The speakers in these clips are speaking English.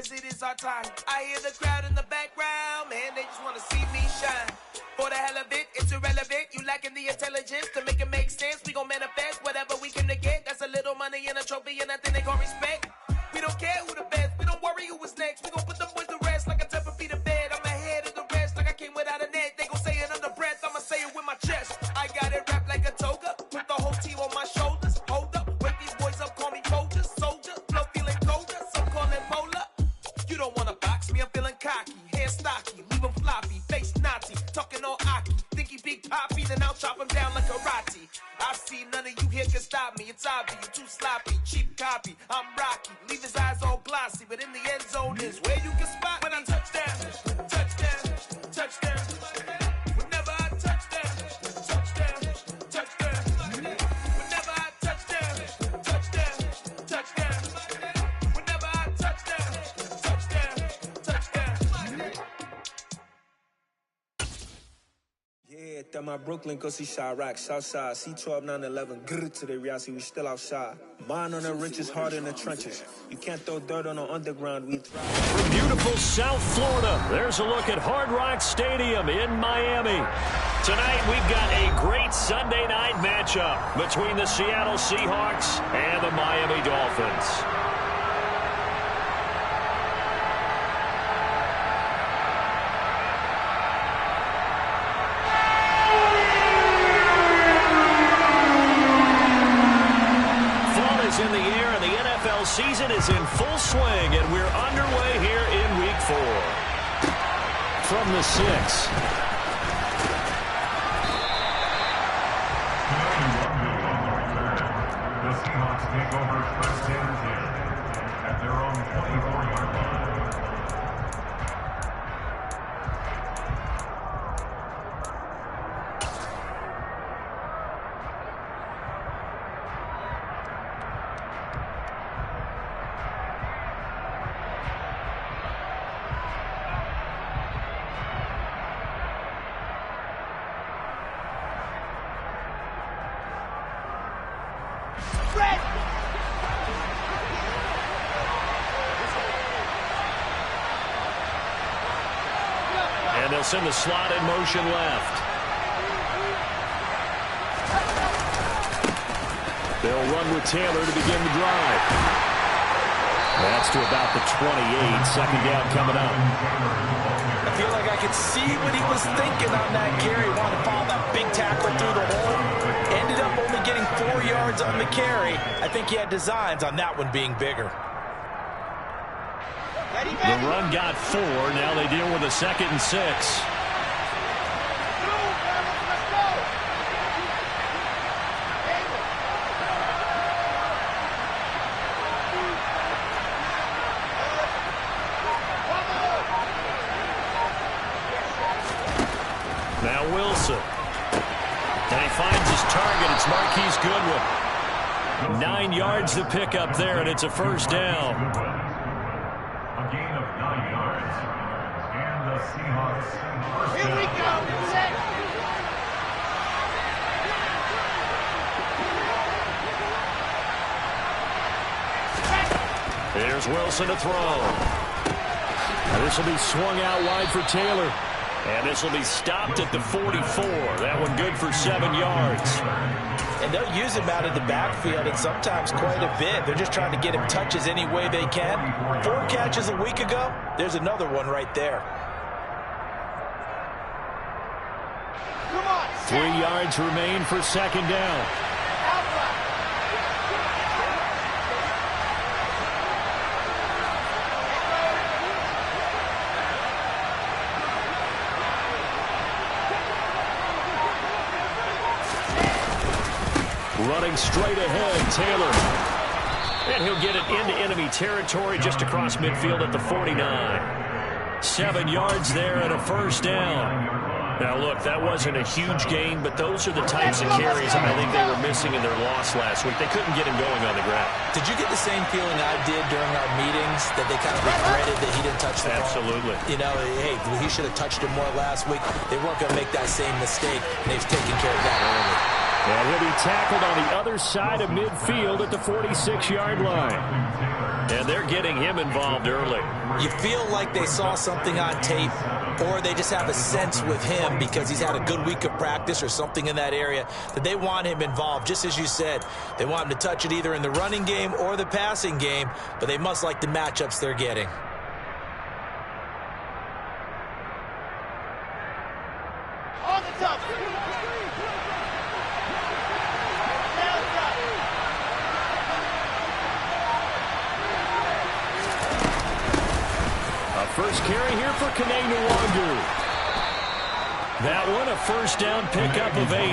cause it is our time. I hear the crowd in the background, man, they just wanna see me shine. For the hell of it, it's irrelevant. You lacking the intelligence to make it make sense. We gon' manifest whatever we came to get. That's a little money and a trophy and nothing they gon' respect. We don't care who the best, we don't worry who was next. We gon' put them boys to rest like a 10 feet of bed. I'm ahead of the rest like I came without a net. They gon' say it under breath, I'ma say it with my chest. I got it wrapped like a toga, put the whole team on my shoulders. Hold up, wake these boys up, call me soldier, soldier. Flow feeling colder, some call it polar. You don't wanna box me, I'm feeling cocky. Hair stocky, leave him floppy, face Nazi. Talking all Aki, think he big poppy, then I'll chop him down like karate. I see none of you here can stop me. It's obvious, you too sloppy, cheap copy. I'm Rocky, leave his eyes all glossy, but in the end zone is where you can spot when I touchdown, touchdown, touchdown. Whenever I touchdown, touchdown, touchdown. Whenever I touchdown, touchdown, touchdown. Whenever I touchdown, touchdown, touchdown. Yeah, that my Brooklyn, go see Chirac, Southside, C12, 911, grrr to the reality, we still outside. Mine on the richest, heart in the trenches. You can't throw dirt on the underground, we thrive. From beautiful South Florida, there's a look at Hard Rock Stadium in Miami. Tonight, we've got a great Sunday night matchup between the Seattle Seahawks and the Miami Dolphins. In the air, and the NFL season is in full swing, and we're underway here in Week 4. From the 6. The Seahawks take over first and 10 at their own 24-yard line. And they'll send the slot in motion left. They'll run with Taylor to begin the drive. That's to about the 28. Second down coming up. I feel like I could see what he was thinking on that carry. Wanted to follow that big tackle through the hole. Ended up only getting 4 yards on the carry. I think he had designs on that one being bigger. The run got 4. Now they deal with a 2nd and 6. Now Wilson. And he finds his target. It's Marquise Goodwin. 9 yards to pick up there, and it's a first down. A gain of 9 yards. And the Seahawks first Here we go. Set. Here's Wilson to throw. This will be swung out wide for Taylor. And this will be stopped at the 44. That one good for 7 yards. And they'll use him out of the backfield, and sometimes quite a bit. They're just trying to get him touches any way they can. 4 catches a week ago. There's another one right there. 3 yards remain for second down. Running straight ahead, Taylor. And he'll get it into enemy territory just across midfield at the 49. 7 yards there and a first down. Now, look, that wasn't a huge gain, but those are the types of carries I think they were missing in their loss last week. They couldn't get him going on the ground. Did you get the same feeling I did during our meetings, that they kind of regretted that he didn't touch the ball? Absolutely. You know, hey, he should have touched him more last week. They weren't going to make that same mistake, and they've taken care of that early. And he'll be tackled on the other side of midfield at the 46-yard line. And they're getting him involved early. You feel like they saw something on tape, or they just have a sense with him because he's had a good week of practice or something in that area that they want him involved. Just as you said, they want him to touch it either in the running game or the passing game, but they must like the matchups they're getting. On the top. First carry here for Kane Nwangu. That one a first down pickup of 8.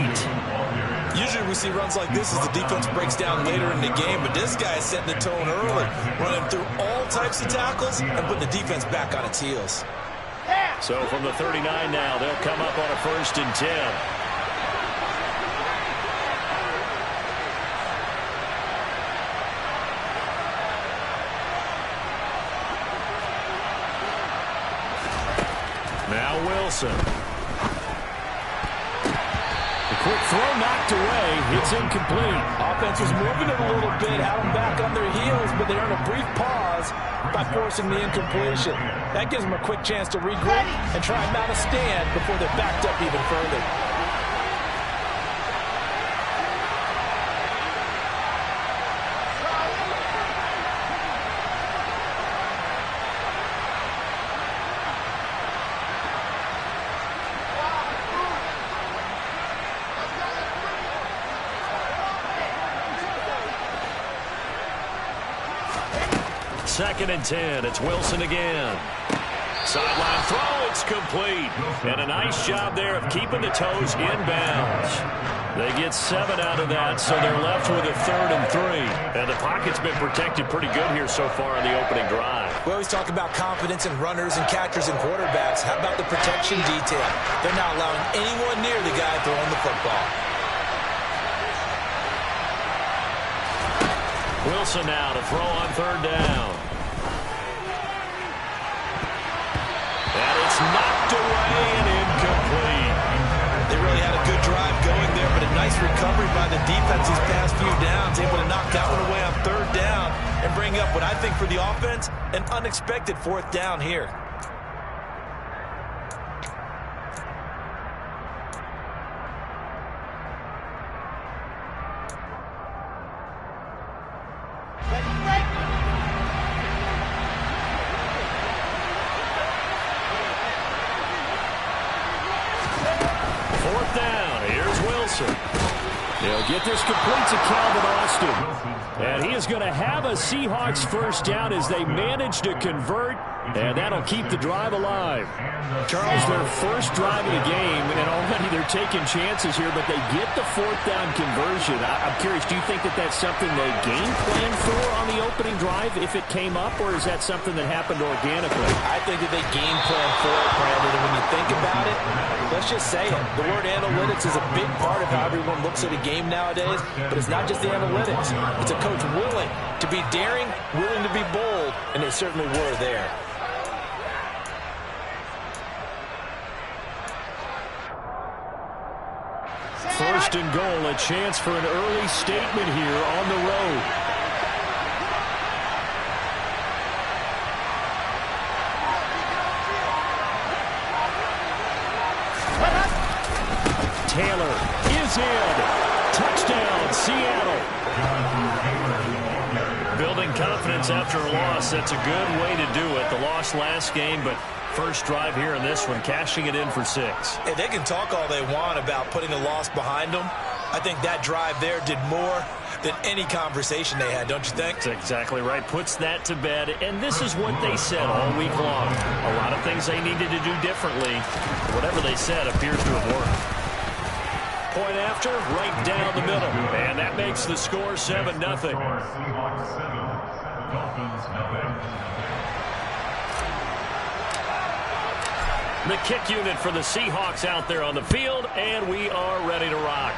Usually we see runs like this as the defense breaks down later in the game, but this guy is setting the tone early, running through all types of tackles and putting the defense back on its heels. So from the 39 now, they'll come up on a 1st and 10. Now Wilson. The quick throw knocked away. It's incomplete. Offense was moving it a little bit, had them back on their heels, but they earned a brief pause by forcing the incompletion. That gives them a quick chance to regroup and try and mount a stand before they're backed up even further. Second and 10. It's Wilson again. Sideline throw. It's complete. And a nice job there of keeping the toes in bounds. They get 7 out of that, so they're left with a 3rd and 3. And the pocket's been protected pretty good here so far on the opening drive. We always talk about confidence in runners and catchers and quarterbacks. How about the protection detail? They're not allowing anyone near the guy throwing the football. Wilson now to throw on 3rd down. And it's knocked away and incomplete. They really had a good drive going there, but a nice recovery by the defense these past few downs, able to knock that one away on 3rd down and bring up what I think for the offense, an unexpected 4th down here. They'll get this complete to Calvin Austin. And he is going to have a Seahawks 1st down as they manage to convert, and that'll keep the drive alive. Charles, their first drive of the game, and already they're taking chances here, but they get the 4th down conversion. I'm curious, do you think that that's something they game plan for on the opening drive if it came up, or is that something that happened organically? I think that they game plan for it, Brandon, and when you think about it, let's just say it. The word analytics is a big part of how everyone looks at a game nowadays, but it's not just the analytics. It's a coach willing to be daring, willing to be bold, and they certainly were there. First and goal, a chance for an early statement here on the road. Taylor is in. Touchdown, Seattle. Building confidence after a loss, that's a good way to do it. The loss last game, but first drive here in this one, cashing it in for 6. Hey, they can talk all they want about putting a loss behind them. I think that drive there did more than any conversation they had, don't you think? That's exactly right. Puts that to bed, and this is what they said all week long. A lot of things they needed to do differently. Whatever they said appears to have worked. Point after, right down the middle. And that makes the score 7-0. The kick unit for the Seahawks out there on the field, and we are ready to rock.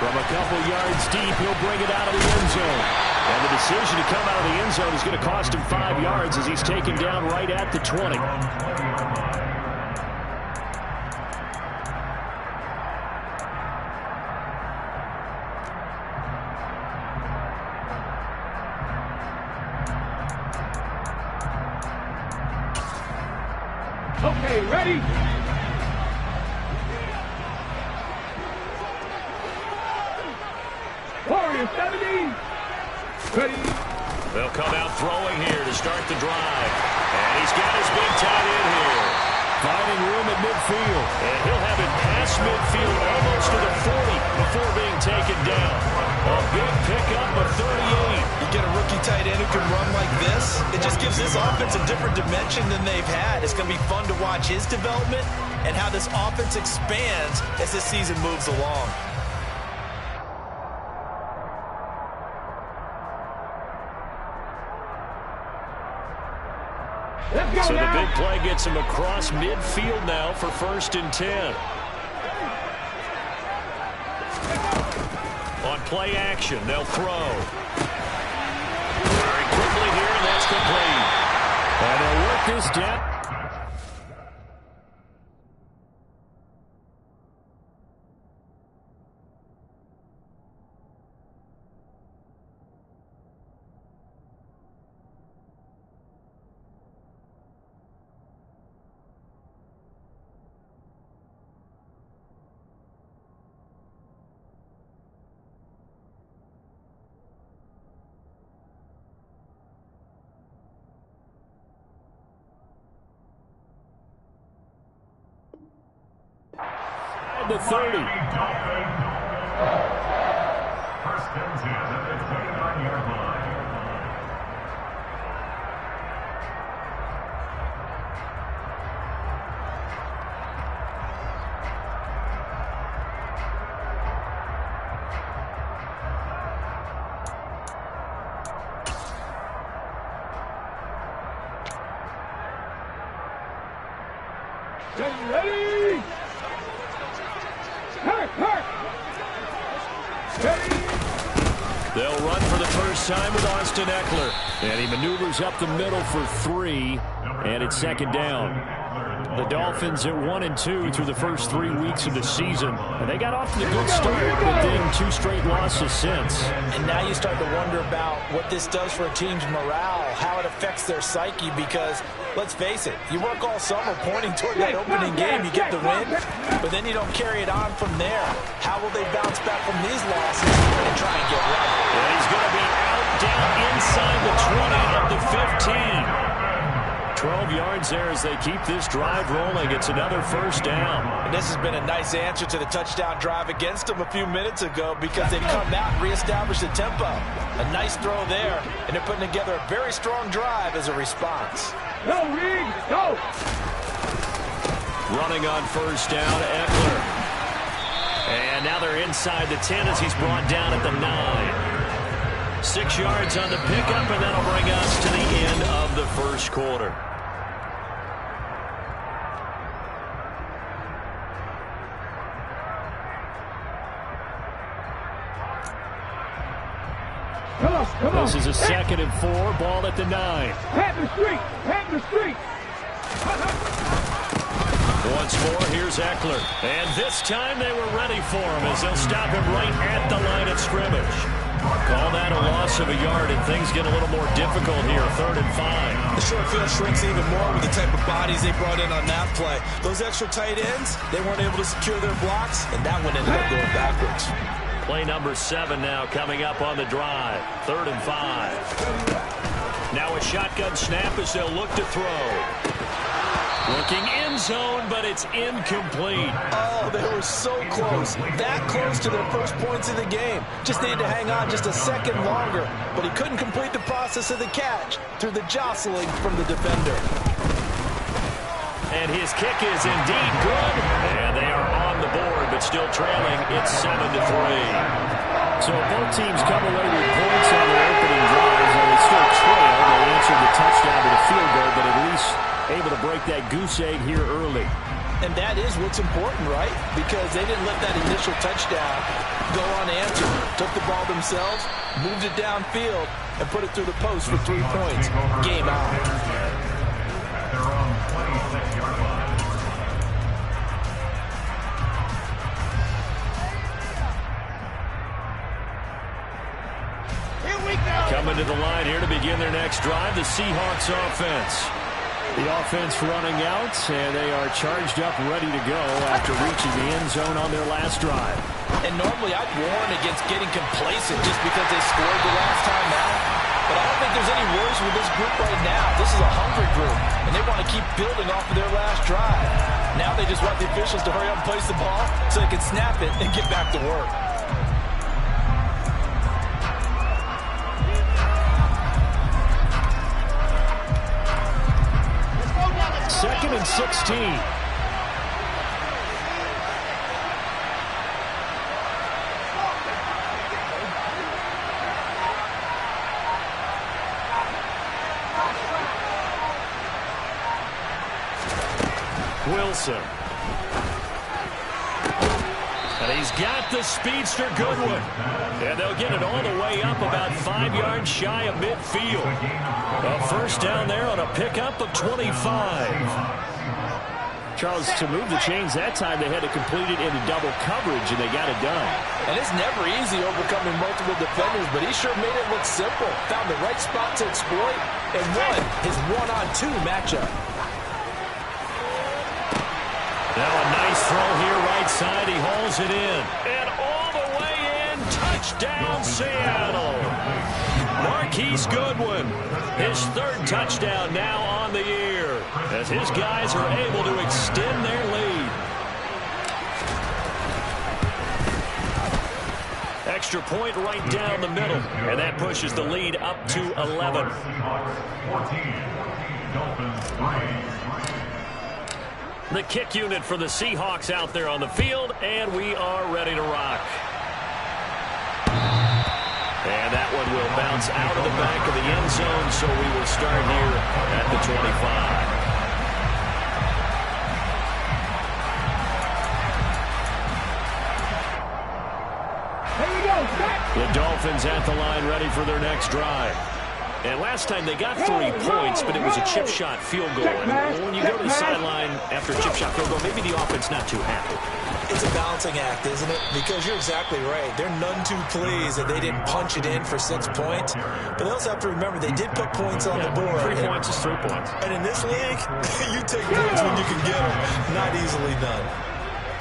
From a couple yards deep, he'll bring it out of the end zone. And the decision to come out of the end zone is going to cost him 5 yards as he's taken down right at the 20. Okay, ready? Warrior 70. Ready? They'll come out throwing here to start the drive. And he's got his big tight end here. Finding room at midfield. And he'll have it past midfield almost to the 40 before being taken down. A big pickup of 38. You get a rookie tight end who can run like this, it just gives this offense a different dimension than they've had. It's going to be fun to watch his development and how this offense expands as this season moves along. So the big play gets him across midfield now for 1st and 10. On play action, they'll throw. Very quickly here, and that's complete. And they'll work this down. The 30. 1st and 10 at the 29-yard line. Ready? They'll run for the first time with Austin Eckler. And he maneuvers up the middle for 3. And it's 2nd down. The Dolphins at 1-2 through the first 3 weeks of the season. And they got off to a good start, but then 2 straight losses since. And now you start to wonder about what this does for a team's morale, how it affects their psyche, because let's face it, you work all summer pointing toward that opening game, you get the win, but then you don't carry it on from there. How will they bounce back from these losses and try and get right? And he's going to be out down inside the 20 of the 15. 12 yards there as they keep this drive rolling. It's another 1st down. And this has been a nice answer to the touchdown drive against them a few minutes ago, because they've come out and reestablished the tempo. A nice throw there, and they're putting together a very strong drive as a response. Go, Reed, go! Running on 1st down, Eckler. And now they're inside the 10 as he's brought down at the 9. 6 yards on the pickup, and that'll bring us to the end of the 1st quarter. Come on. This is a 2nd and 4, ball at the 9. Panther Street. Once more, here's Eckler. And this time they were ready for him as they'll stop him right at the line of scrimmage. Call that a loss of a yard, and things get a little more difficult here, 3rd and 5. The short field shrinks even more with the type of bodies they brought in on that play. Those extra tight ends, they weren't able to secure their blocks, and that one ended up going backwards. Play number 7 now coming up on the drive. 3rd and 5. Now a shotgun snap as they'll look to throw. Looking end zone, but it's incomplete. Oh, they were so close. That close to their first points of the game. Just needed to hang on just a second longer. But he couldn't complete the process of the catch through the jostling from the defender. And his kick is indeed good. And they are on the board, but still trailing. It's 7-3. So both teams come away with points on their opening drives, and they still trail. They answered the touchdown to the field goal, but at least able to break that goose egg here early. And that is what's important, right? Because they didn't let that initial touchdown go unanswered. Took the ball themselves, moved it downfield, and put it through the post for 3 points. Game on. Their own 26-yard line. Here we go. Coming to the line here to begin their next drive, the Seahawks offense. The offense running out, and they are charged up, ready to go after reaching the end zone on their last drive. And normally I'd warn against getting complacent just because they scored the last time out. But I don't think there's any worries with this group right now. This is a hungry group, and they want to keep building off of their last drive. Now they just want the officials to hurry up and place the ball so they can snap it and get back to work. Second and 16. Wilson. And he's got the speedster Goodwin. And they'll get it all the way up about 5 yards shy of midfield. A first down there on a pickup of 25. Charles, to move the chains that time, they had to complete it into double coverage, and they got it done. And it's never easy overcoming multiple defenders, but he sure made it look simple. Found the right spot to exploit and won his one-on-two matchup. Now a nice throw here right side. He hauls it in. And all the way in. Touchdown, Seattle. Marquise Goodwin. His third touchdown now on the year as his guys are able to extend their lead. Extra point right down the middle. And that pushes the lead up to 11. 14. Dolphins 3. The kick unit for the Seahawks out there on the field, and we are ready to rock. And that one will bounce out of the back of the end zone, so we will start here at the 25. The Dolphins at the line, ready for their next drive. And last time they got 3 points, but it was a chip shot field goal. And when you go to the sideline after a chip shot field goal, maybe the offense not too happy. It's a balancing act, isn't it? Because you're exactly right. They're none too pleased that they didn't punch it in for 6 points. But they also have to remember they did put points on the board. 3 points is 3 points. And in this league, you take points when you can get them. Not easily done.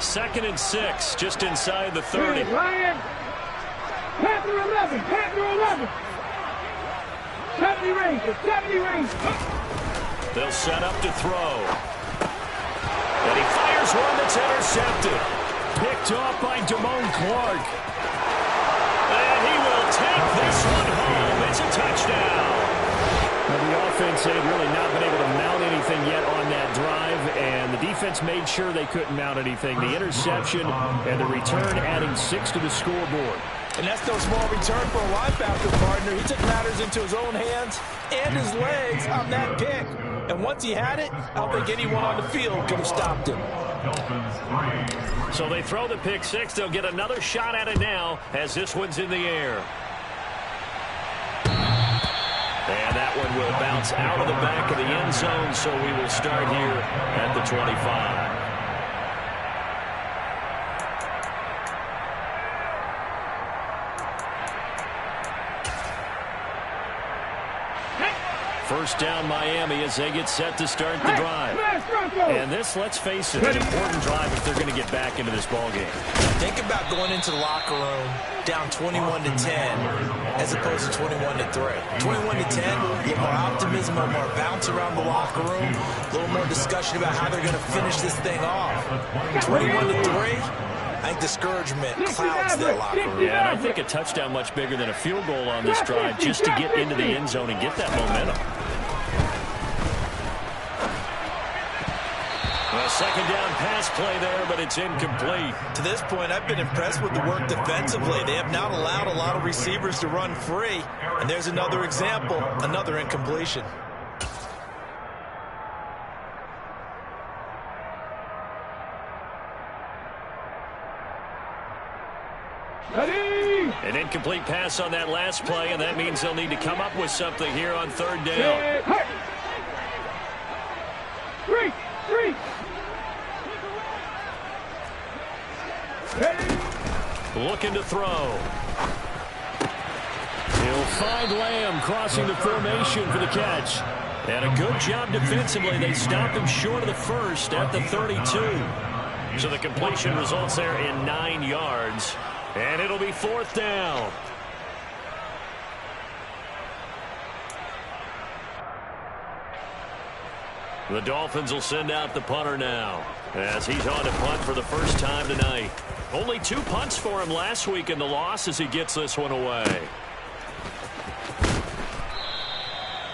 2nd and 6, just inside the 30. Ryan, Panther 11, Panther 11. 70 range, 70 range. They'll set up to throw. And he fires one that's intercepted. Picked off by Damone Clark. And he will take this one home. It's a touchdown. Now the offense had really not been able to mount anything yet on that drive, and the defense made sure they couldn't mount anything. The interception and the return adding 6 to the scoreboard. And that's no small return for a linebacker partner. He took matters into his own hands and his legs on that pick. And once he had it, I don't think anyone on the field could have stopped him. So they throw the pick 6. They'll get another shot at it now as this one's in the air. And that one will bounce out of the back of the end zone, so we will start here at the 25. First down Miami as they get set to start the drive. And this, let's face it, an important drive if they're going to get back into this ballgame. Think about going into the locker room down 21-10 as opposed to 21-3. 21-10, a little more optimism, a little more bounce around the locker room, a little more discussion about how they're going to finish this thing off. 21-3. I think discouragement clouds that locker room. Yeah, and I think a touchdown much bigger than a field goal on this drive just to get into the end zone and get that momentum. A second down pass play there, but it's incomplete. To this point, I've been impressed with the work defensively. They have not allowed a lot of receivers to run free. And there's another example, another incompletion. An incomplete pass on that last play, and that means they'll need to come up with something here on 3rd down. Three. Looking to throw. He'll find Lamb crossing the formation for the catch. And a good job defensively. They stopped him short of the first at the 32. So the completion results there in 9 yards. And it'll be 4th down. The Dolphins will send out the punter now as he's on to punt for the first time tonight. Only 2 punts for him last week in the loss as he gets this one away.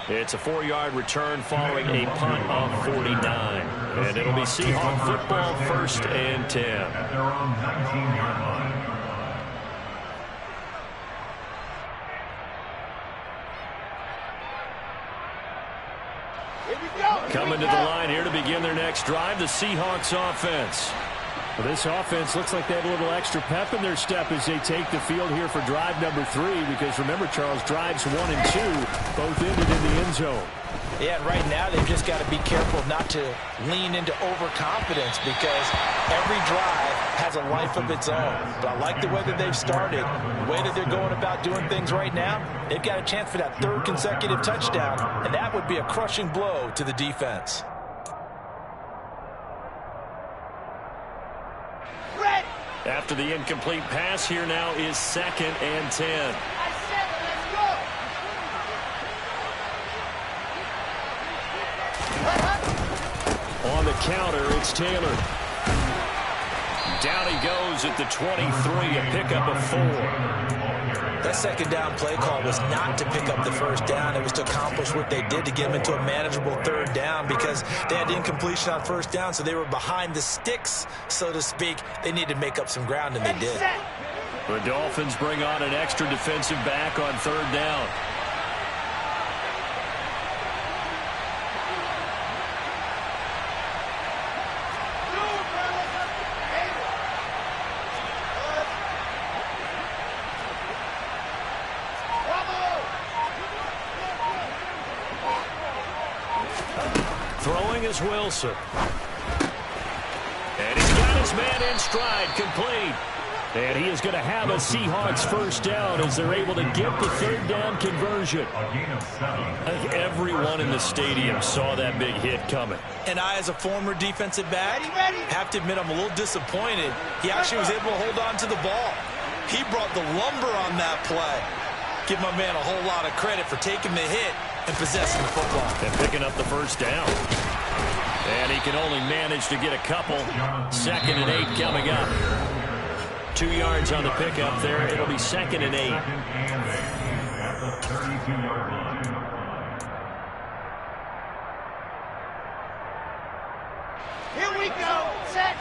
It's a 4-yard return following a punt of 49. And it'll be Seahawk football, 1st and 10. At their own 19-yard line. Coming to the line here to begin their next drive, the Seahawks offense. Well, this offense looks like they have a little extra pep in their step as they take the field here for drive number 3. Because remember, Charles, drives 1 and 2 both ended in the end zone. Yeah, and right now they've just got to be careful not to lean into overconfidence because every drive has a life of its own. But I like the way that they've started, the way that they're going about doing things right now. They've got a chance for that 3rd consecutive touchdown, and that would be a crushing blow to the defense. After the incomplete pass, here now is 2nd and 10. On the counter, it's Taylor. Down he goes at the 23, a pickup of 4. That 2nd down play call was not to pick up the 1st down. It was to accomplish what they did to get them into a manageable 3rd down because they had incompletion on 1st down, so they were behind the sticks, so to speak. They needed to make up some ground, and they did. The Dolphins bring on an extra defensive back on 3rd down. Throwing is Wilson. And he's got his man in stride, complete. And he is going to have a Seahawks 1st down as they're able to get the 3rd down conversion. I think everyone in the stadium saw that big hit coming. And I, as a former defensive back, have to admit I'm a little disappointed. He actually was able to hold on to the ball. He brought the lumber on that play. Give my man a whole lot of credit for taking the hit and possessing the football. And picking up the 1st down. And he can only manage to get a couple. 2nd and 8 coming up. 2 yards on the pickup there. It'll be 2nd and 8. At the 32-yard line. Here we go. Set.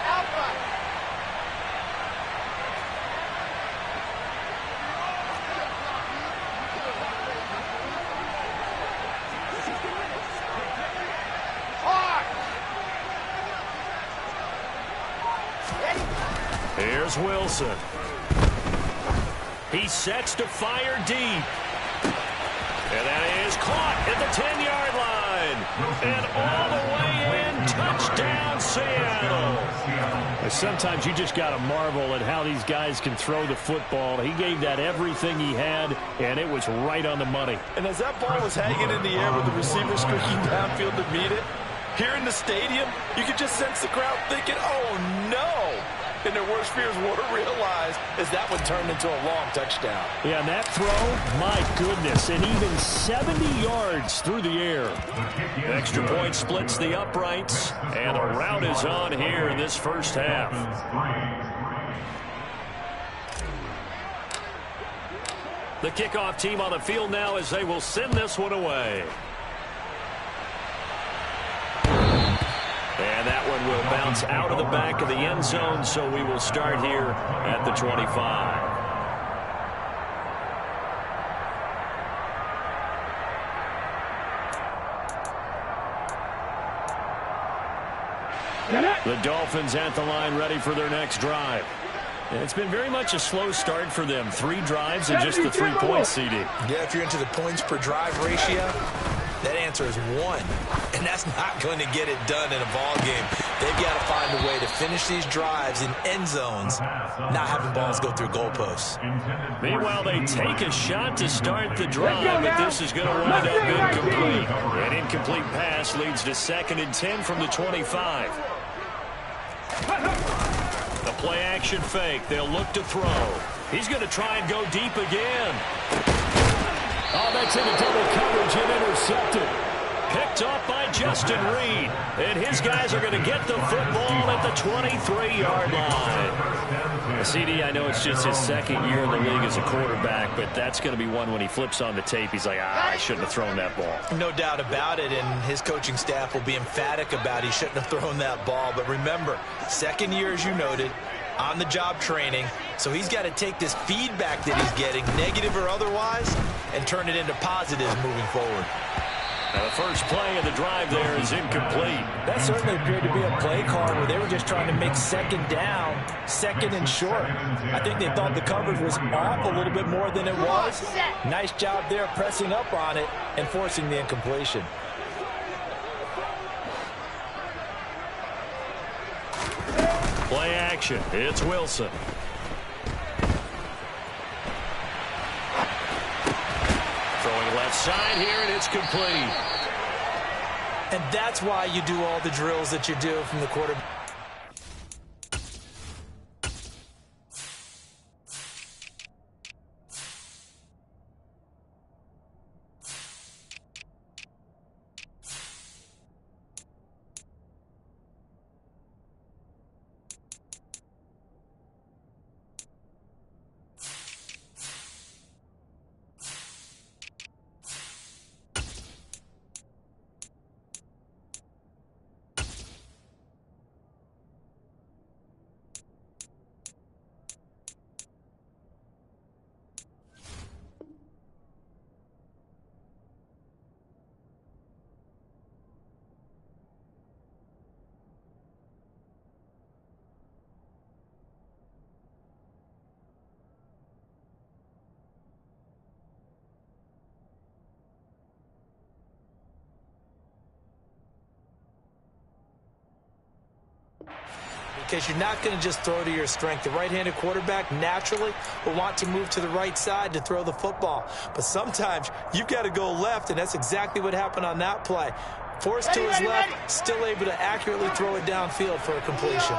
Alpha. Here's Wilson. He sets to fire deep. And that is caught at the 10-yard line. And all the way in, touchdown Seattle. Sometimes you just got to marvel at how these guys can throw the football. He gave that everything he had, and it was right on the money. And as that ball was hanging in the air with the receiver streaking downfield to meet it, here in the stadium, you could just sense the crowd thinking, oh, no. And their worst fears were realized as that one turned into a long touchdown. Yeah, and that throw, my goodness, and even 70 yards through the air. Extra point splits the uprights, and the route is on here in this 1st half. The kickoff team on the field now as they will send this one away. And that one will bounce out of the back of the end zone, so we will start here at the 25. The Dolphins at the line ready for their next drive. It's been very much a slow start for them. 3 drives and just the 3 points, CD. Yeah, if you're into the points per drive ratio, That answer is 1, and that's not going to get it done in a ball game. They've got to find a way to finish these drives in end zones, not having balls go through goalposts. Meanwhile, they take a shot to start the drive, but this is going to wind up incomplete. An incomplete pass leads to 2nd and 10 from the 25. The play-action fake. They'll look to throw. He's going to try and go deep again. Oh, that's into double coverage and intercepted. Picked off by Justin Reed. And his guys are going to get the football at the 23-yard line. CD, I know it's just his 2nd year in the league as a quarterback, but that's going to be one when he flips on the tape. He's like, I shouldn't have thrown that ball. No doubt about it, and his coaching staff will be emphatic about he shouldn't have thrown that ball. But remember, 2nd year, as you noted, on-the-job training, so he's got to take this feedback that he's getting, negative or otherwise, and turn it into positives moving forward. Now the first play of the drive there is incomplete. That certainly appeared to be a play call where they were just trying to make 2nd down, 2nd and short. I think they thought the coverage was off a little bit more than it was. Nice job there pressing up on it and forcing the incompletion. Play action. It's Wilson. Throwing left side here, and it's complete. And that's why you do all the drills that you do from the quarterback. Because you're not going to just throw to your strength. The right-handed quarterback naturally will want to move to the right side to throw the football. But sometimes you've got to go left, and that's exactly what happened on that play. Forced to his left, still able to accurately throw it downfield for a completion.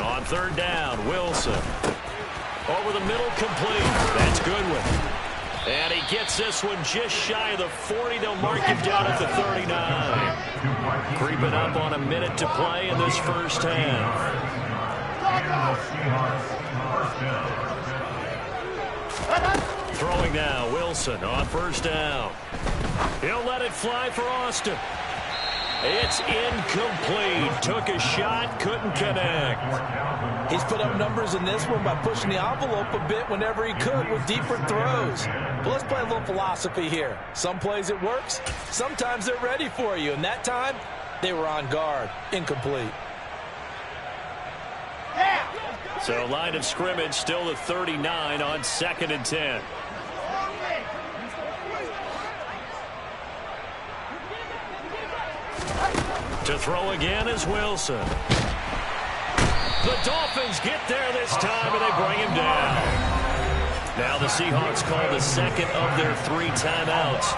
On 3rd down, Wilson. Over the middle, complete. That's Goodwin. And he gets this one just shy of the 40. They'll mark him down at the 39. Creeping up on a minute to play in this first half. Throwing now, Wilson on 1st down. He'll let it fly for Austin. It's incomplete. Took a shot, couldn't connect. He's put up numbers in this one by pushing the envelope a bit whenever he could with deeper throws. But let's play a little philosophy here. Some plays it works. Sometimes they're ready for you. And that time, they were on guard. Incomplete. So line of scrimmage still the 39 on 2nd and 10. To throw again is Wilson. The Dolphins get there this time, and they bring him down. Now the Seahawks call the 2nd of their 3 timeouts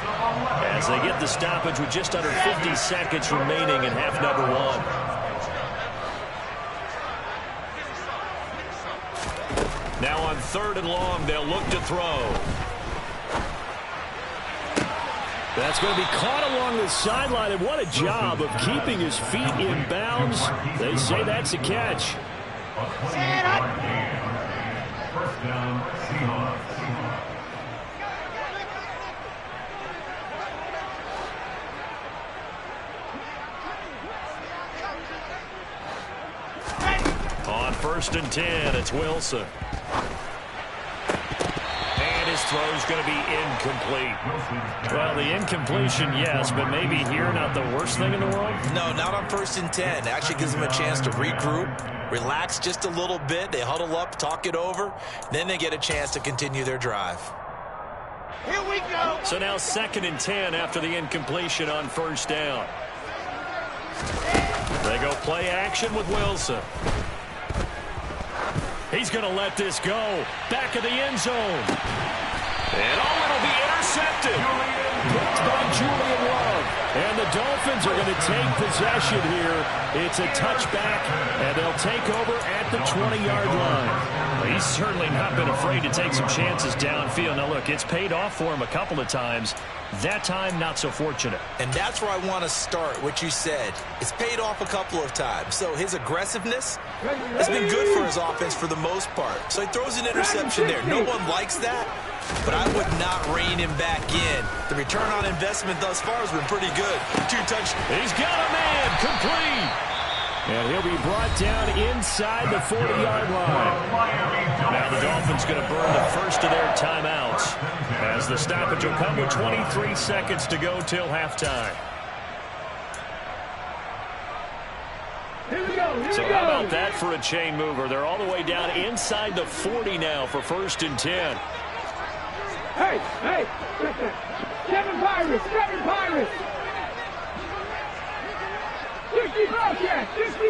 as they get the stoppage with just under 50 seconds remaining in half number 1. Now on 3rd and long, they'll look to throw. That's going to be caught along the sideline, and what a job of keeping his feet in bounds. They say that's a catch. First down, Seahawks. On 1st and 10, it's Wilson. And his throw's going to be incomplete. Well, the incompletion, yes, but maybe here not the worst thing in the world? No, not on 1st and 10. Actually gives him a chance to regroup, relax just a little bit. They huddle up, talk it over. Then they get a chance to continue their drive. Here we go. So now 2nd and 10 after the incompletion on first down. They go play action with Wilson. He's going to let this go. Back of the end zone. And it'll be intercepted. Picked by Julian Love. And the Dolphins are going to take possession here. It's a touchback, and they'll take over at the 20-yard line. Well, he's certainly not been afraid to take some chances downfield. Now, look, it's paid off for him a couple of times. That time, not so fortunate. And that's where I want to start, what you said. It's paid off a couple of times. So his aggressiveness has been good for his offense for the most part. So he throws an interception there. No one likes that, but I would not rein him back in. The return on investment thus far has been pretty good. 2 touchdowns. He's got a man complete. And he'll be brought down inside the 40-yard line. Now the Dolphins going to burn the first of their timeouts as the stoppage will come with 23 seconds to go till halftime. So how about that for a chain mover? They're all the way down inside the 40 now for 1st and 10. Hey, Kevin Pirates. 60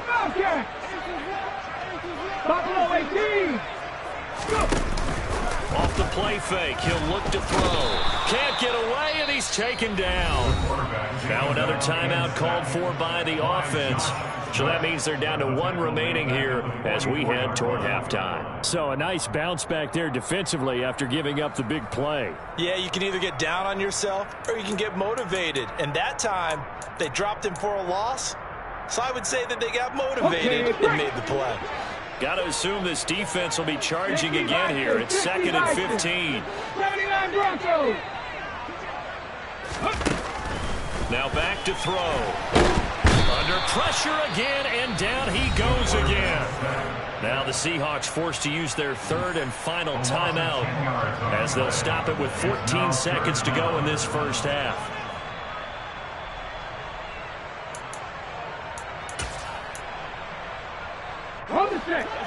Bobcat. Buffalo 18. Go. Off the play fake, he'll look to throw. Can't get away, and he's taken down. Now another timeout called for by the offense. So that means they're down to 1 remaining here as we head toward halftime. So a nice bounce back there defensively after giving up the big play. Yeah, you can either get down on yourself or you can get motivated. And that time, they dropped him for a loss. So I would say that they got motivated and made the play. Got to assume this defense will be charging again here. It's 2nd and 15. 79 Broncos. Now back to throw. Under pressure again, and down he goes again. Now the Seahawks forced to use their 3rd and final timeout as they'll stop it with 14 seconds to go in this first half.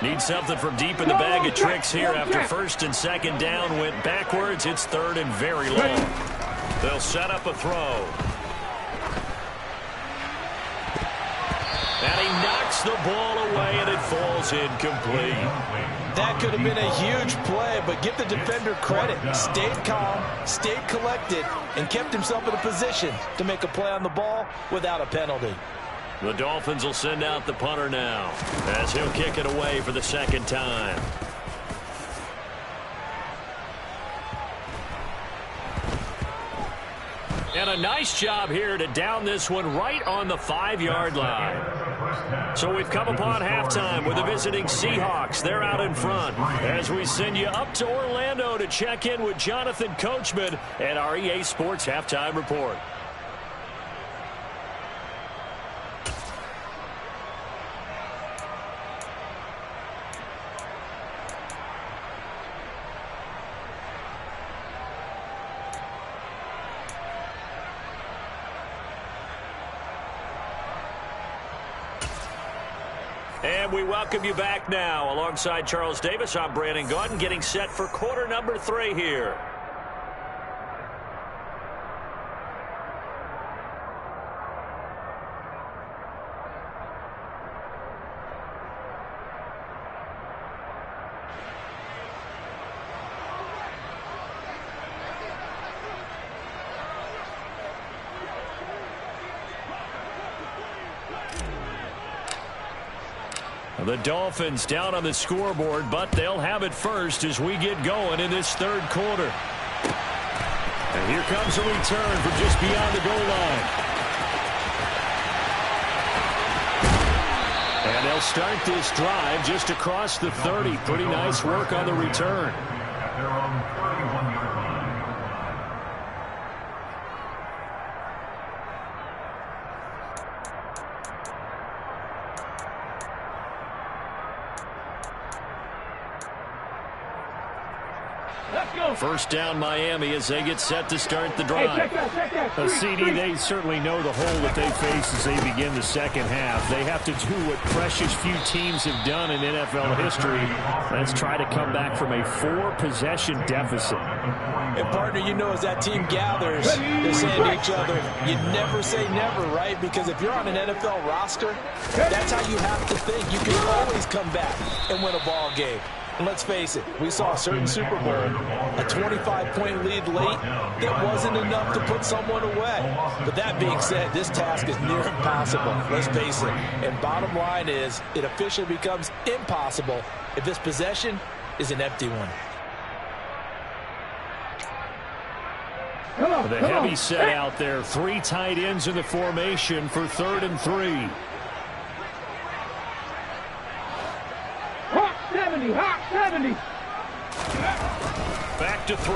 Need something from deep in the bag of tricks here after 1st and 2nd down went backwards. It's 3rd and very long. They'll set up a throw. And he knocks the ball away, and it falls incomplete. That could have been a huge play, but give the defender credit. Stayed calm, stayed collected, and kept himself in a position to make a play on the ball without a penalty. The Dolphins will send out the punter now as he'll kick it away for the 2nd time. And a nice job here to down this one right on the 5-yard line. So we've come upon halftime with the visiting Seahawks. They're out in front as we send you up to Orlando to check in with Jonathan Coachman at our EA Sports Halftime Report. And we welcome you back now. Alongside Charles Davis, I'm Brandon Gaudin, getting set for quarter number 3 here. The Dolphins down on the scoreboard, but they'll have it first as we get going in this 3rd quarter. And here comes a return from just beyond the goal line. And they'll start this drive just across the 30. Pretty nice work on the return. They're on 31-yard line. First down Miami as they get set to start the drive. CD, they certainly know the hole that they face as they begin the second half. They have to do what precious few teams have done in NFL history. Let's try to come back from a 4-possession deficit. And, partner, you know as that team gathers, they're saying to each other, you never say never, right? Because if you're on an NFL roster, that's how you have to think. You can always come back and win a ball game. And let's face it, we saw a certain Super Bowl, a 25-point lead late that wasn't enough to put someone away. But that being said, this task is near impossible. Let's face it. And bottom line is, it officially becomes impossible if this possession is an empty one. The heavy set out there. 3 tight ends in the formation for 3rd and 3. Hot 70, hot 70. Back to throw.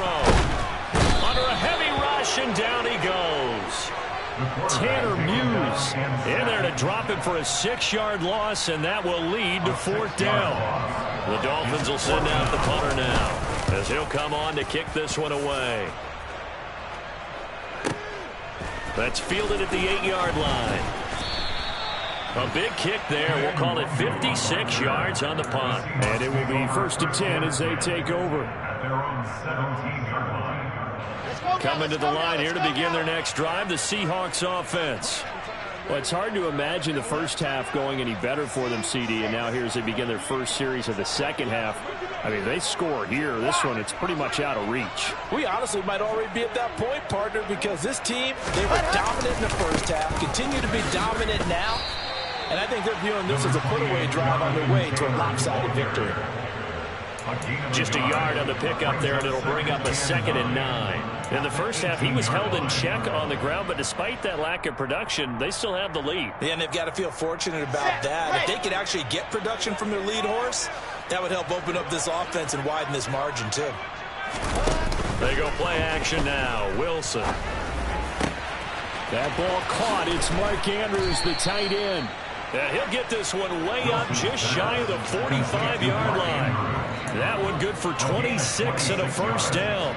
Under a heavy rush, and down he goes. Tanner Muse in there to drop him for a 6-yard loss, and that will lead to 4th down. The Dolphins will send out the punter now as he'll come on to kick this one away. That's fielded at the 8-yard line. A big kick there. We'll call it 56 yards on the punt. And it will be 1st and 10 as they take over. At their own 17-yard line. Coming to the line here to begin their next drive, the Seahawks offense. Well, it's hard to imagine the first half going any better for them, CD, and now here as they begin their first series of the second half. I mean, they score here. This one, it's pretty much out of reach. We honestly might already be at that point, partner, because this team, they were dominant in the first half, continue to be dominant now, and I think they're viewing this as a put-away drive on their way to a lopsided victory. Just a yard on the pickup there, and it'll bring up a 2nd and 9. In the first half, he was held in check on the ground, but despite that lack of production, they still have the lead. Yeah, and they've got to feel fortunate about that. If they could actually get production from their lead horse, that would help open up this offense and widen this margin, too. They go play action now. Wilson. That ball caught. It's Mark Andrews, the tight end. And he'll get this one way up just shy of the 45-yard line. That one good for 26 and a 1st down.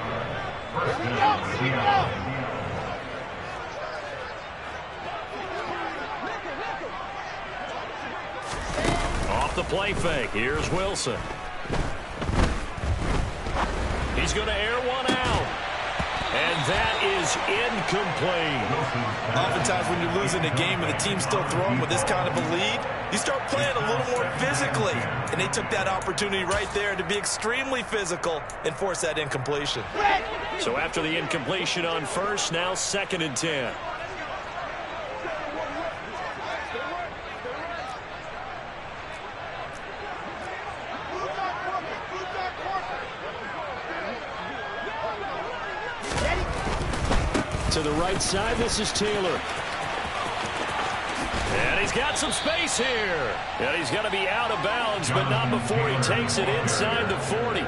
Off the play fake. Here's Wilson. He's going to air one out. And that is incomplete. Oftentimes when you're losing a game and the team's still throwing with this kind of a lead, you start playing a little more physically. And they took that opportunity right there to be extremely physical and force that incompletion. So after the incompletion on first, now 2nd and 10. To the right side, this is Taylor. And he's got some space here. And he's going to be out of bounds, but not before he takes it inside the 40.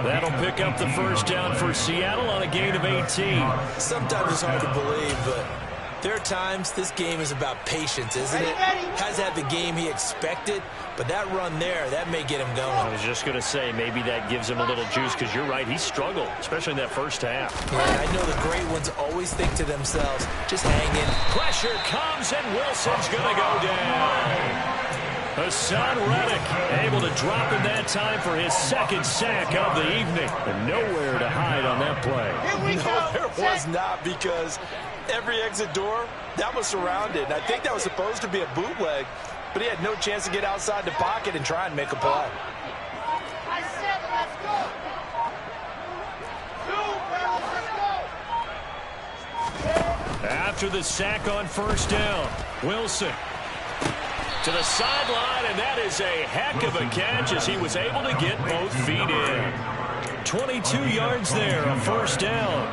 That'll pick up the 1st down for Seattle on a gain of 18. Sometimes it's hard to believe, but there are times this game is about patience, isn't it? Has had the game he expected, but that run there, that may get him going. I was just going to say, maybe that gives him a little juice, because you're right, he struggled, especially in that first half. Yeah, I know the great ones always think to themselves, just hang in. Pressure comes, and Wilson's going to go down. Hassan Reddick able to drop him that time for his 2nd sack of the evening. And nowhere to hide on that play. No, there was not, because every exit door, that was surrounded. I think that was supposed to be a bootleg, but he had no chance to get outside the pocket and try and make a play. After the sack on 1st down, Wilson to the sideline, and that is a heck of a catch as he was able to get both feet in. 22 yards there, a 1st down.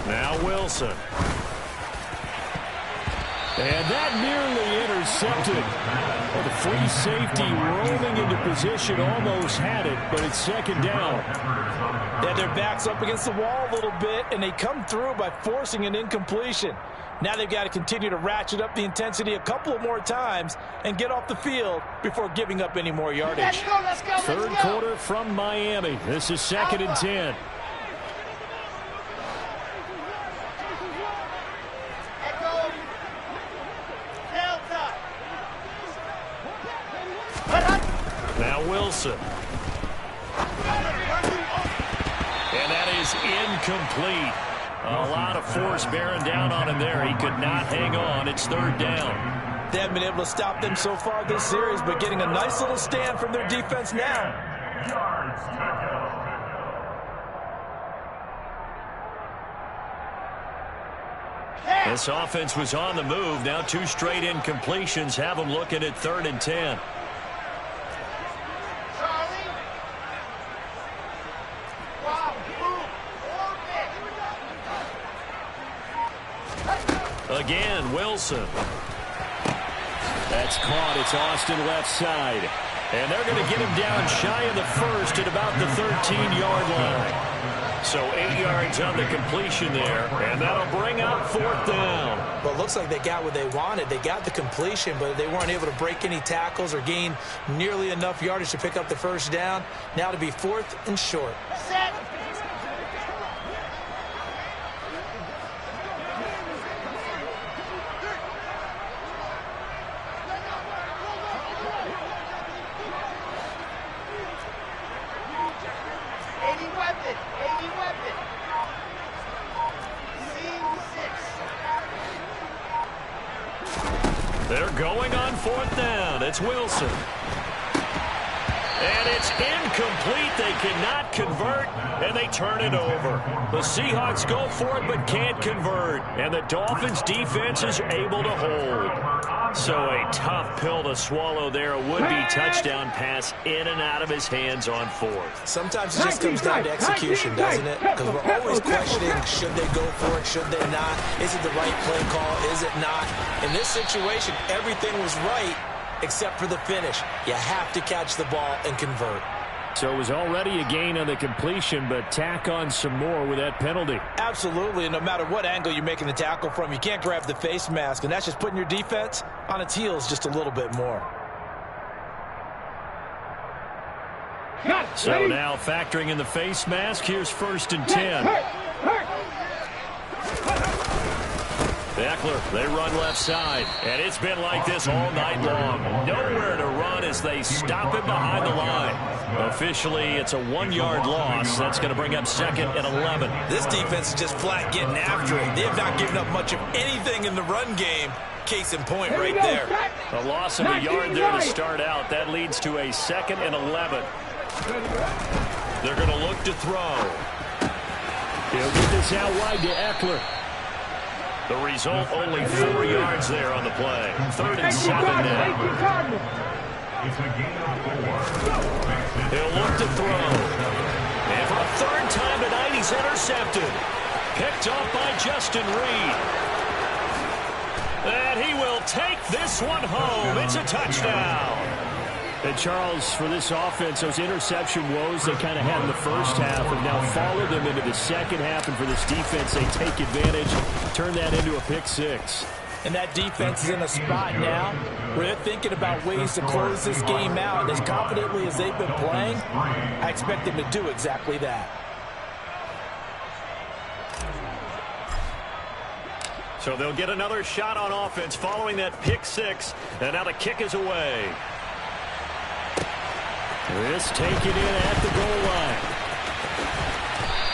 Now Wilson. And that nearly intercepted. Well, the free safety rolling into position almost had it, but it's second down. Yeah, their back's up against the wall a little bit, and they come through by forcing an incompletion. Now they've got to continue to ratchet up the intensity a couple of more times and get off the field before giving up any more yardage. Let's go. Third quarter from Miami. This is 2nd and 10. Now Wilson. And that is incomplete. A lot of force bearing down on him there. He could not hang on. It's 3rd down. They haven't been able to stop them so far this series, but getting a nice little stand from their defense now. This offense was on the move. Now 2 straight incompletions have them looking at 3rd and 10. Again, Wilson. That's caught. It's Austin left side. And they're going to get him down shy of the first at about the 13-yard line. So 8 yards on the completion there, and that'll bring up 4th down. Well, it looks like they got what they wanted. They got the completion, but they weren't able to break any tackles or gain nearly enough yardage to pick up the first down. Now to be 4th and short. Set. They're going on 4th down. It's Wilson. And it's incomplete. They cannot convert, and they turn it over. The Seahawks go for it but can't convert, and the Dolphins' defense is able to hold. So a tough pill to swallow there. A would-be touchdown pass in and out of his hands on 4th. Sometimes it just comes down to execution, doesn't it? Because we're always questioning, should they go for it, should they not? Is it the right play call, is it not? In this situation, everything was right except for the finish. You have to catch the ball and convert. So it was already a gain on the completion, but tack on some more with that penalty. Absolutely, and no matter what angle you're making the tackle from, you can't grab the face mask, and that's just putting your defense on its heels just a little bit more. So now factoring in the face mask, here's 1st and 10. Eckler, they run left side, and it's been like this all night long. Nowhere to run as they stop him behind the line. Officially, it's a 1-yard loss. That's going to bring up 2nd and 11. This defense is just flat getting after it. They have not given up much of anything in the run game. Case in point right there. A loss of a yard there to start out. That leads to a 2nd and 11. They're going to look to throw. He'll get this out wide to Eckler. The result, only 4 yards there on the play. 3rd and 7 now. He'll look to throw. And for a 3rd time tonight, he's intercepted. Picked off by Justin Reed. And he will take this one home. It's a touchdown. And Charles, for this offense, those interception woes they kind of had in the first half have now followed them into the second half. And for this defense, they take advantage, turn that into a pick 6. And that defense is in a spot now where they're thinking about ways to close this game out. And as confidently as they've been playing, I expect them to do exactly that. So they'll get another shot on offense following that pick 6. And now the kick is away. This taken in at the goal line.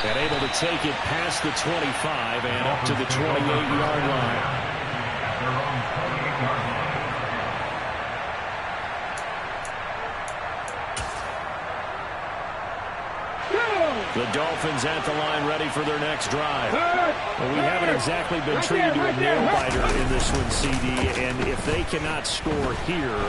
And able to take it past the 25 and up to the 28-yard line. The Dolphins at the line ready for their next drive. Well, we haven't exactly been treated to a nail-biter in this one, CD. And if they cannot score here,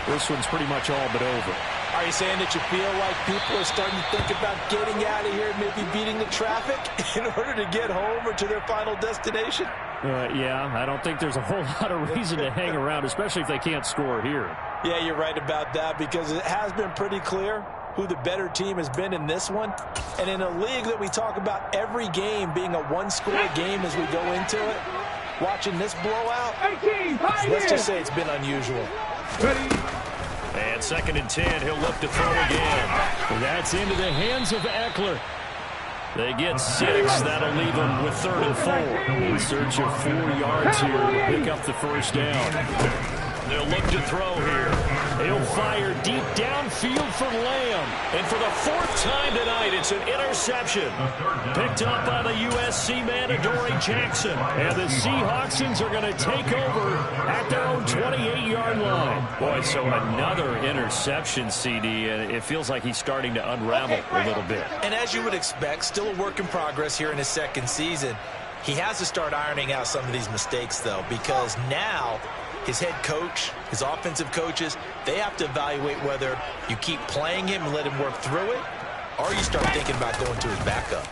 this one's pretty much all but over. Are you saying that you feel like people are starting to think about getting out of here, maybe beating the traffic in order to get home or to their final destination? Yeah, I don't think there's a whole lot of reason to hang around, especially if they can't score here. Yeah, you're right about that, because it has been pretty clear who the better team has been in this one. And in a league that we talk about every game being a one-score game as we go into it, watching this blowout, let's just say it's been unusual. And 2nd and 10, he'll look to throw again. And that's into the hands of Eckler. They get 6. That'll leave them with 3rd and 4. In search of 4 yards here to pick up the first down. They'll look to throw here. He'll fire deep downfield for Lamb. And for the 4th time tonight, it's an interception. Picked up by the USC man, Adoree Jackson. And the Seahawksons are going to take over at their own 28-yard line. Boy, so another interception, CD, and it feels like he's starting to unravel a little bit. And as you would expect, still a work in progress here in his 2nd season. He has to start ironing out some of these mistakes, though, because now his head coach, his offensive coaches, they have to evaluate whether you keep playing him and let him work through it, or you start thinking about going to his backup.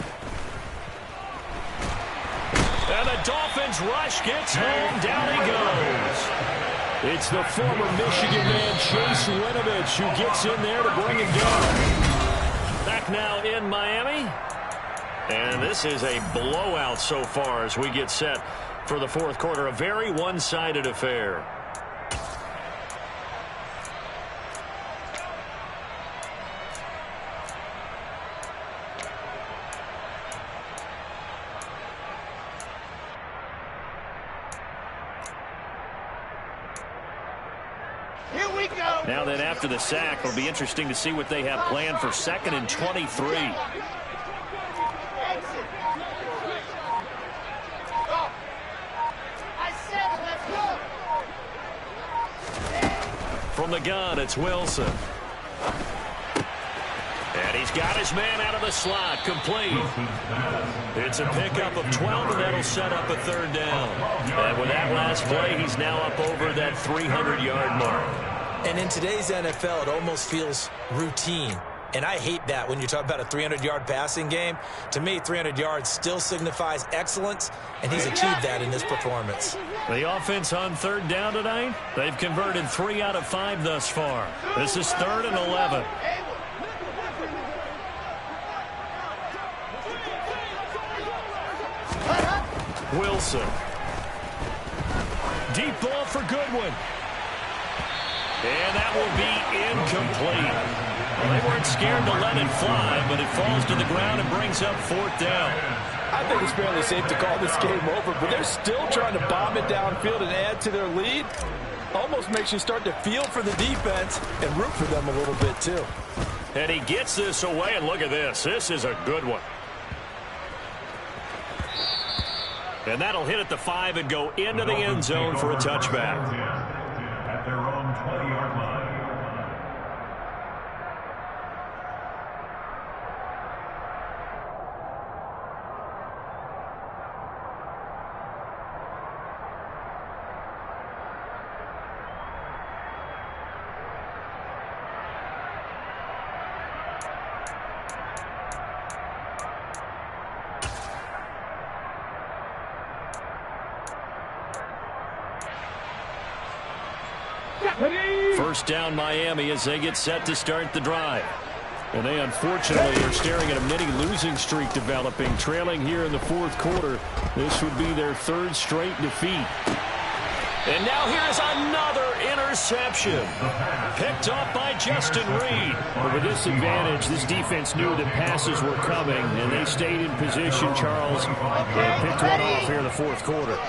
And the Dolphins rush gets home. Down he goes. It's the former Michigan man, Chase Winovich, who gets in there to bring him down. Back now in Miami. And this is a blowout so far as we get set for the 4th quarter. A very one-sided affair. Here we go. Now then, after the sack, it'll be interesting to see what they have planned for 2nd and 23. From the gun, it's Wilson. And he's got his man out of the slot, complete. It's a pickup of 12, and that'll set up a 3rd down. And with that last play, he's now up over that 300-yard mark. And in today's NFL, it almost feels routine. And I hate that when you talk about a 300-yard passing game. To me, 300 yards still signifies excellence, and he's achieved that in this performance. The offense on 3rd down tonight, they've converted 3 out of 5 thus far. This is 3rd and 11. Wilson. Deep ball for Goodwin. And that will be incomplete. Well, they weren't scared to let it fly, but it falls to the ground and brings up 4th down. I think it's fairly safe to call this game over, but they're still trying to bomb it downfield and add to their lead. Almost makes you start to feel for the defense and root for them a little bit, too. And he gets this away, and look at this. This is a good one. And that'll hit at the 5 and go into the end zone for a touchback. At their own 20-yard line. First down Miami as they get set to start the drive. And they unfortunately are staring at a mini losing streak developing, trailing here in the 4th quarter. This would be their 3rd straight defeat. And now here's another interception. Picked up by Justin Reed. But with this advantage, this defense knew that passes were coming, and they stayed in position, Charles, and picked one off here in the 4th quarter.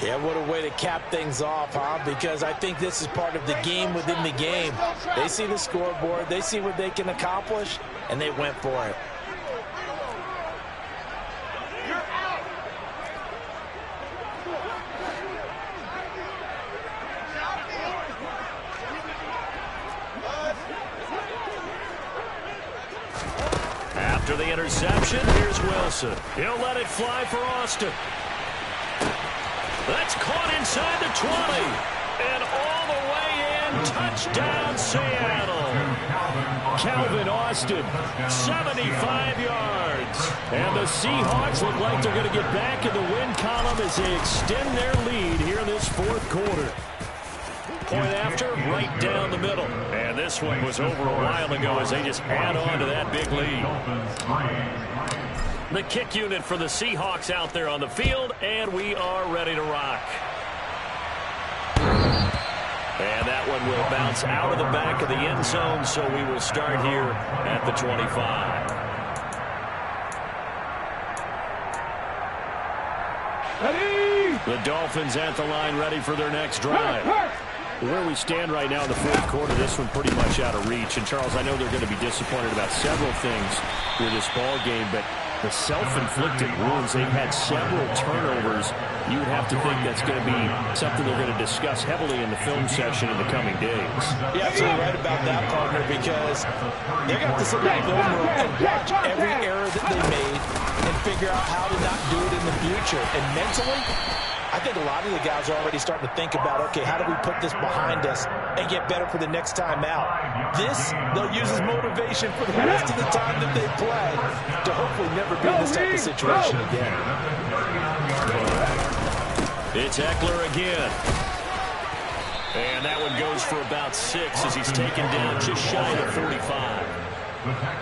Yeah, what a way to cap things off, huh? Because I think this is part of the game within the game. They see the scoreboard, they see what they can accomplish, and they went for it. After the interception, here's Wilson. He'll let it fly for Austin. That's caught inside the 20. And all the way in, touchdown Seattle. Calvin Austin, 75 yards. And the Seahawks look like they're going to get back in the win column as they extend their lead here in this fourth quarter. Point after, right down the middle. And this one was over a while ago as they just add on to that big lead. The kick unit for the Seahawks out there on the field, and we are ready to rock. And that one will bounce out of the back of the end zone, so we will start here at the 25. The Dolphins at the line, ready for their next drive. Where we stand right now in the fourth quarter, this one pretty much out of reach. And, Charles, I know they're going to be disappointed about several things with this ball game, but the self-inflicted wounds, they've had several turnovers. You would have to think that's going to be something they're going to discuss heavily in the film session in the coming days. You're absolutely right about that, partner, because they're going to have to sit in that film room and watch every error that they made and figure out how to not do it in the future. And mentally, I think a lot of the guys are already starting to think about, okay, how do we put this behind us and get better for the next time out? This, they'll use as motivation for the rest of the time that they play to hopefully never be in this type of situation again. It's Eckler again. And that one goes for about 6 as he's taken down just shy of 45.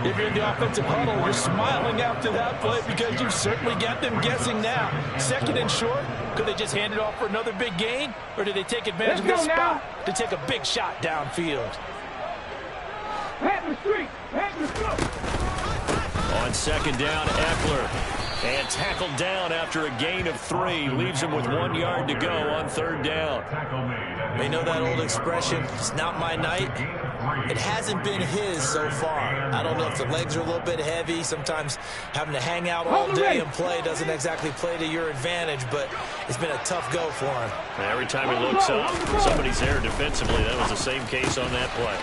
If you're in the offensive huddle, you're smiling after that play because you've certainly got them guessing now. Second and short, could they just hand it off for another big gain? Or did they take advantage of this spot to take a big shot downfield? On second down, Eckler. And tackled down after a gain of 3. Leaves him with 1 yard to go on third down. They know that old expression, it's not my night. It hasn't been his so far. I don't know if the legs are a little bit heavy. Sometimes having to hang out all day and play doesn't exactly play to your advantage, but it's been a tough go for him. Every time he looks up, somebody's there defensively. That was the same case on that play.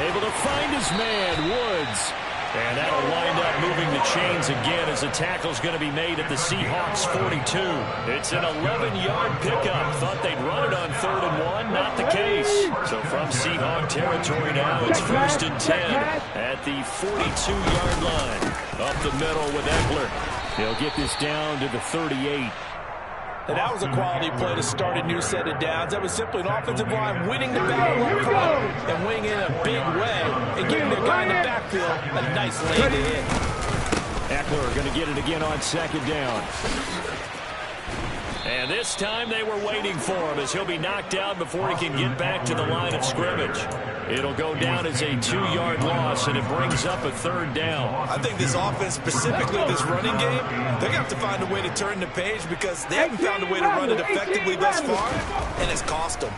Able to find his man, Woods. And that'll wind up moving the chains again as the tackle's going to be made at the Seahawks 42. It's an 11-yard pickup. Thought they'd run it on 3rd and 1. Not the case. So from Seahawk territory now, it's 1st and 10 at the 42-yard line. Up the middle with Eckler. They'll get this down to the 38. And that was a quality play to start a new set of downs. That was simply an offensive line winning the battle up front and winning in a big way and giving their guy in the backfield a nice lane to hit. Eckler going to get it again on second down. And this time they were waiting for him as he'll be knocked out before he can get back to the line of scrimmage. It'll go down as a 2-yard loss, and it brings up a 3rd down. I think this offense, specifically this running game, they're going to have to find a way to turn the page because they haven't found a way to run it effectively thus far, and it's cost them.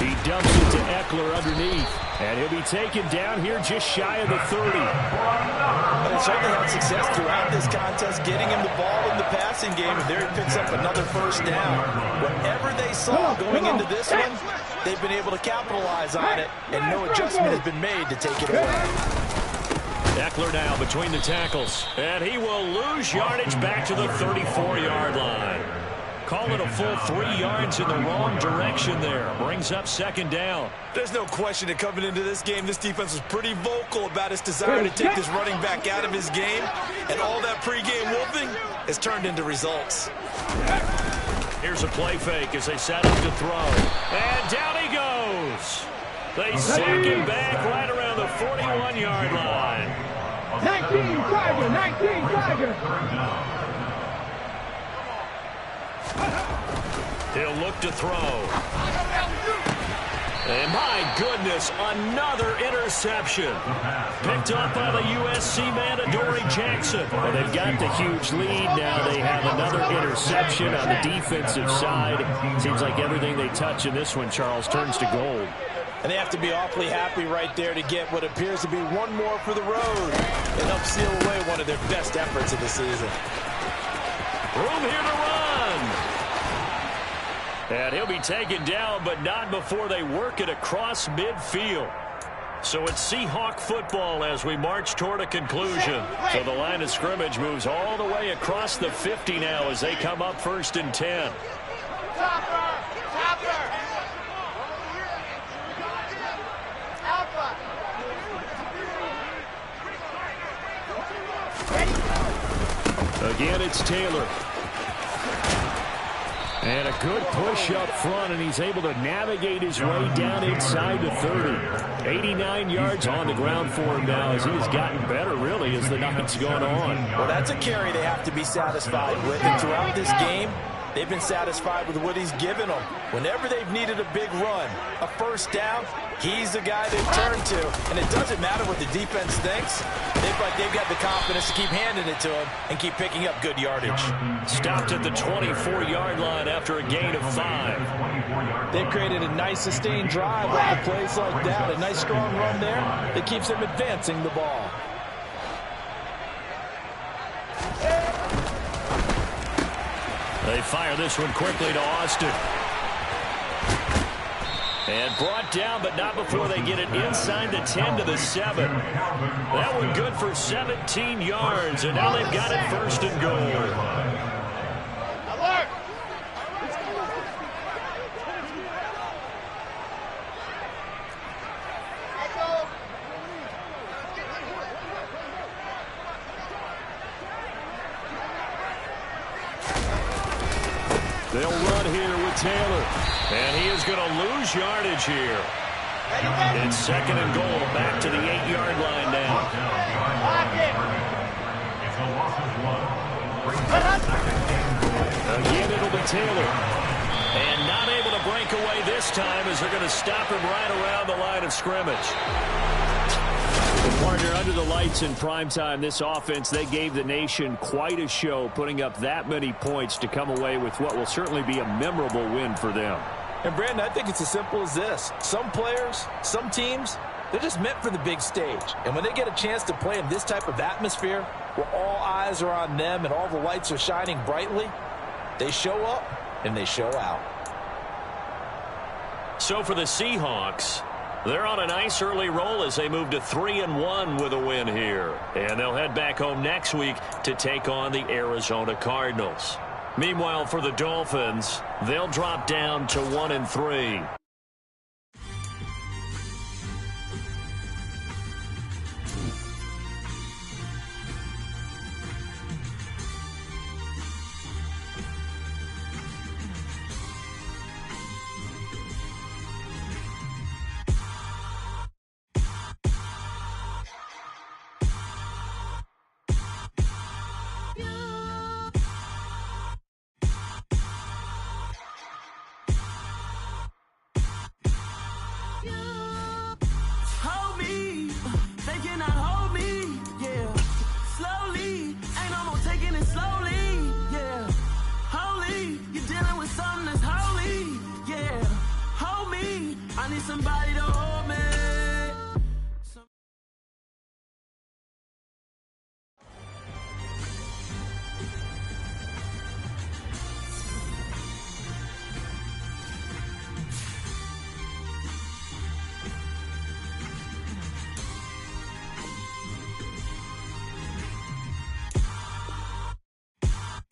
He dumps it to Eckler underneath, and he'll be taken down here just shy of the 30. But they certainly had success throughout this contest, getting him the ball in the passing game, and there he picks up another 1st down. Whatever they saw going into this one, they've been able to capitalize on it, and no adjustment has been made to take it away. Eckler now between the tackles, and he will lose yardage back to the 34-yard line. Call it a full 3 yards in the wrong direction there. Brings up 2nd down. There's no question that coming into this game, this defense was pretty vocal about its desire to take this running back out of his game, and all that pregame wolfing has turned into results. Here's a play fake as they set up to throw. And down he goes. They sack him back right around the 41-yard line. 19 Tiger. He'll look to throw. And my goodness, another interception. Picked up by the USC man, Adoree Jackson. Well, they've got the huge lead now. They have another interception on the defensive side. Seems like everything they touch in this one, Charles, turns to gold. And they have to be awfully happy right there to get what appears to be one more for the road and help seal away one of their best efforts of the season. Room here to run. And he'll be taken down, but not before they work it across midfield. So it's Seahawk football as we march toward a conclusion. So the line of scrimmage moves all the way across the 50 now as they come up 1st and 10. Again, it's Taylor. And a good push up front, and he's able to navigate his way down inside the 30. 89 yards on the ground for him now as he has gotten better, really, as the night's gone on. Well, that's a carry they have to be satisfied with. And throughout this game, they've been satisfied with what he's given them. Whenever they've needed a big run, a first down, he's the guy they've turned to. And it doesn't matter what the defense thinks. They've got the confidence to keep handing it to him and keep picking up good yardage. Stopped at the 24-yard line after a gain of 5. They've created a nice sustained drive off of plays like that. A nice strong run there that keeps them advancing the ball. They fire this one quickly to Austin. And brought down, but not before they get it inside the 10 to the 7. That one good for 17 yards, and now they've got it first and goal. They'll run here with Taylor. And he is going to lose yardage here. It's second and goal, back to the 8-yard line now. Again, it'll be Taylor. And not able to break away this time as they're going to stop him right around the line of scrimmage. Partner, under the lights in primetime, this offense, they gave the nation quite a show, putting up that many points to come away with what will certainly be a memorable win for them. And, Brandon, I think it's as simple as this. Some players, some teams, they're just meant for the big stage. And when they get a chance to play in this type of atmosphere, where all eyes are on them and all the lights are shining brightly, they show up and they show out. So for the Seahawks, they're on a nice early roll as they move to 3-1 with a win here. And they'll head back home next week to take on the Arizona Cardinals. Meanwhile, for the Dolphins, they'll drop down to 1-3. Somebody to hold.